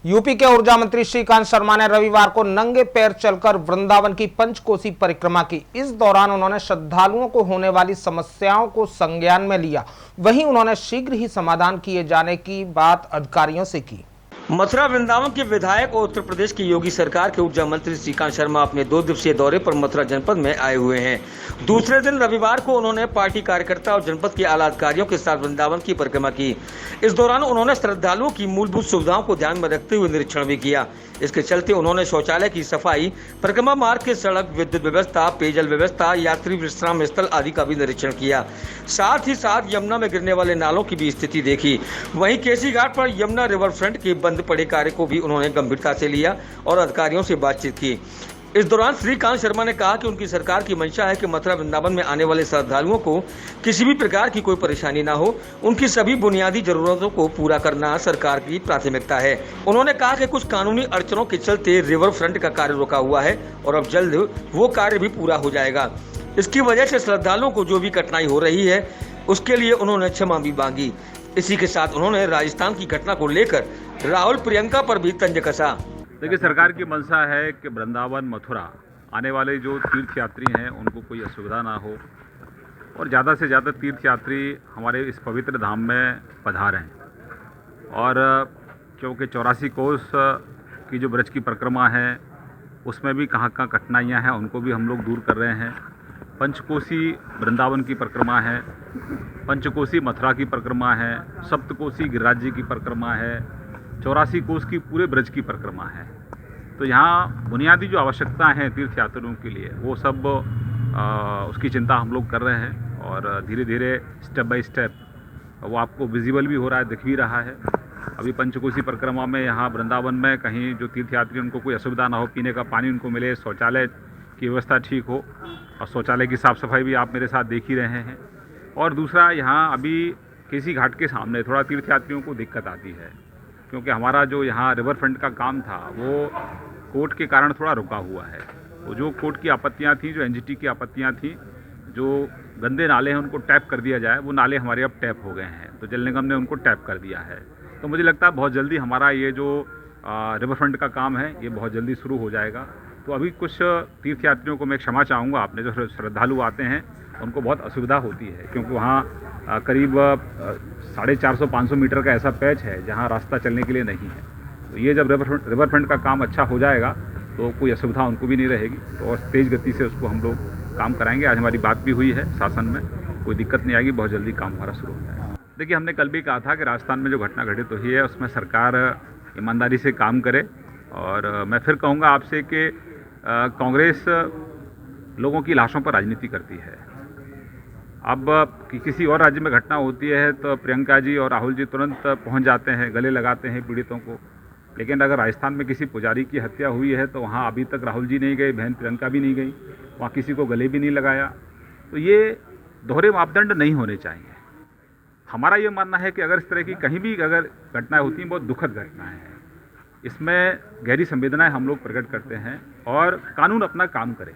UP के ऊर्जा मंत्री श्रीकांत शर्मा ने रविवार को नंगे पैर चलकर वृंदावन की पंचकोसी परिक्रमा की। इस दौरान उन्होंने श्रद्धालुओं को होने वाली समस्याओं को संज्ञान में लिया। वहीं उन्होंने शीघ्र ही समाधान किए जाने की बात अधिकारियों से की। मथुरा वृंदावन के विधायक और उत्तर प्रदेश की योगी सरकार के ऊर्जा मंत्री श्रीकांत शर्मा अपने 2 दिवसीय दौरे पर मथुरा जनपद में आए हुए हैं। दूसरे दिन रविवार को उन्होंने पार्टी कार्यकर्ता और जनपद के आला अधिकारियों के साथ वृंदावन की परिक्रमा की। इस दौरान उन्होंने श्रद्धालुओं की मूलभूत सुविधाओं को ध्यान में रखते हुए निरीक्षण भी किया। इसके चलते उन्होंने शौचालय की सफाई, परिक्रमा मार्ग के सड़क, विद्युत व्यवस्था, पेयजल व्यवस्था, यात्री विश्राम स्थल आदि का भी निरीक्षण किया। साथ ही साथ यमुना में गिरने वाले नालों की भी स्थिति देखी। वहीं केसी घाट पर यमुना रिवर फ्रंट के बंद पड़े कार्य को भी उन्होंने गंभीरता से लिया और अधिकारियों से बातचीत की। इस दौरान श्रीकांत शर्मा ने कहा कि उनकी सरकार की मंशा है कि मथुरा वृंदावन में आने वाले श्रद्धालुओं को किसी भी प्रकार की कोई परेशानी ना हो। उनकी सभी बुनियादी जरूरतों को पूरा करना सरकार की प्राथमिकता है। उन्होंने कहा कि कुछ कानूनी अड़चनों के चलते रिवर फ्रंट का कार्य रुका हुआ है और अब जल्द वो कार्य भी पूरा हो जाएगा। इसकी वजह से श्रद्धालुओं को जो भी कठिनाई हो रही है उसके लिए उन्होंने क्षमा भी मांगी। इसी के साथ उन्होंने राजस्थान की घटना को लेकर राहुल प्रियंका पर भी तंज कसा। देखिए, सरकार की मंशा है कि वृंदावन मथुरा आने वाले जो तीर्थ यात्री हैं उनको कोई असुविधा ना हो और ज़्यादा से ज़्यादा तीर्थ यात्री हमारे इस पवित्र धाम में पधारें। और क्योंकि 84 कोस की जो ब्रज की परिक्रमा है उसमें भी कहाँ कहाँ कठिनाइयाँ हैं उनको भी हम लोग दूर कर रहे हैं। पंचकोसी वृंदावन की परिक्रमा है, पंचकोसी मथुरा की परिक्रमा है, सप्तकोसी गिरिराज जी की परिक्रमा है, 84 कोस की पूरे ब्रज की परिक्रमा है। तो यहाँ बुनियादी जो आवश्यकता हैं तीर्थ यात्रियों के लिए वो सब उसकी चिंता हम लोग कर रहे हैं और धीरे धीरे स्टेप बाय स्टेप वो आपको विजिबल भी हो रहा है, दिख भी रहा है। अभी पंचकोसी परिक्रमा में यहाँ वृंदावन में कहीं जो तीर्थ यात्री उनको कोई असुविधा ना हो, पीने का पानी उनको मिले, शौचालय की व्यवस्था ठीक हो और शौचालय की साफ़ सफाई भी आप मेरे साथ देख ही रहे हैं। और दूसरा, यहाँ अभी केसी घाट के सामने थोड़ा तीर्थ यात्रियों को दिक्कत आती है क्योंकि हमारा जो यहाँ रिवर फ्रंट का काम था वो कोर्ट के कारण थोड़ा रुका हुआ है। वो जो कोर्ट की आपत्तियाँ थी, जो एनजीटी की आपत्तियाँ थी, जो गंदे नाले हैं उनको टैप कर दिया जाए, वो नाले हमारे अब टैप हो गए हैं। तो जल निगम ने उनको टैप कर दिया है। तो मुझे लगता है बहुत जल्दी हमारा ये जो रिवर फ्रंट का काम है ये बहुत जल्दी शुरू हो जाएगा। तो अभी कुछ तीर्थ यात्रियों को मैं क्षमा चाहूँगा, आपने जो श्रद्धालु आते हैं उनको बहुत असुविधा होती है क्योंकि वहाँ करीब 450-500 मीटर का ऐसा पैच है जहाँ रास्ता चलने के लिए नहीं है। तो ये जब रिवर फ्रंट का काम अच्छा हो जाएगा तो कोई असुविधा उनको भी नहीं रहेगी। तो और तेज़ गति से उसको हम लोग काम कराएंगे। आज हमारी बात भी हुई है शासन में, कोई दिक्कत नहीं आएगी, बहुत जल्दी काम हमारा शुरू हो जाएगा। देखिए, हमने कल भी कहा था कि राजस्थान में जो घटना घटित हुई है उसमें सरकार ईमानदारी से काम करे। और मैं फिर कहूँगा आपसे कि कांग्रेस लोगों की लाशों पर राजनीति करती है। अब किसी और राज्य में घटना होती है तो प्रियंका जी और राहुल जी तुरंत पहुंच जाते हैं, गले लगाते हैं पीड़ितों को। लेकिन अगर राजस्थान में किसी पुजारी की हत्या हुई है तो वहां अभी तक राहुल जी नहीं गए, बहन प्रियंका भी नहीं गई, वहां किसी को गले भी नहीं लगाया। तो ये दोहरे मापदंड नहीं होने चाहिए। हमारा ये मानना है कि अगर इस तरह की कहीं भी अगर घटनाएँ होती हैं, बहुत दुखद घटनाएँ हैं, इसमें गहरी संवेदनाएं हम लोग प्रकट करते हैं और कानून अपना काम करे।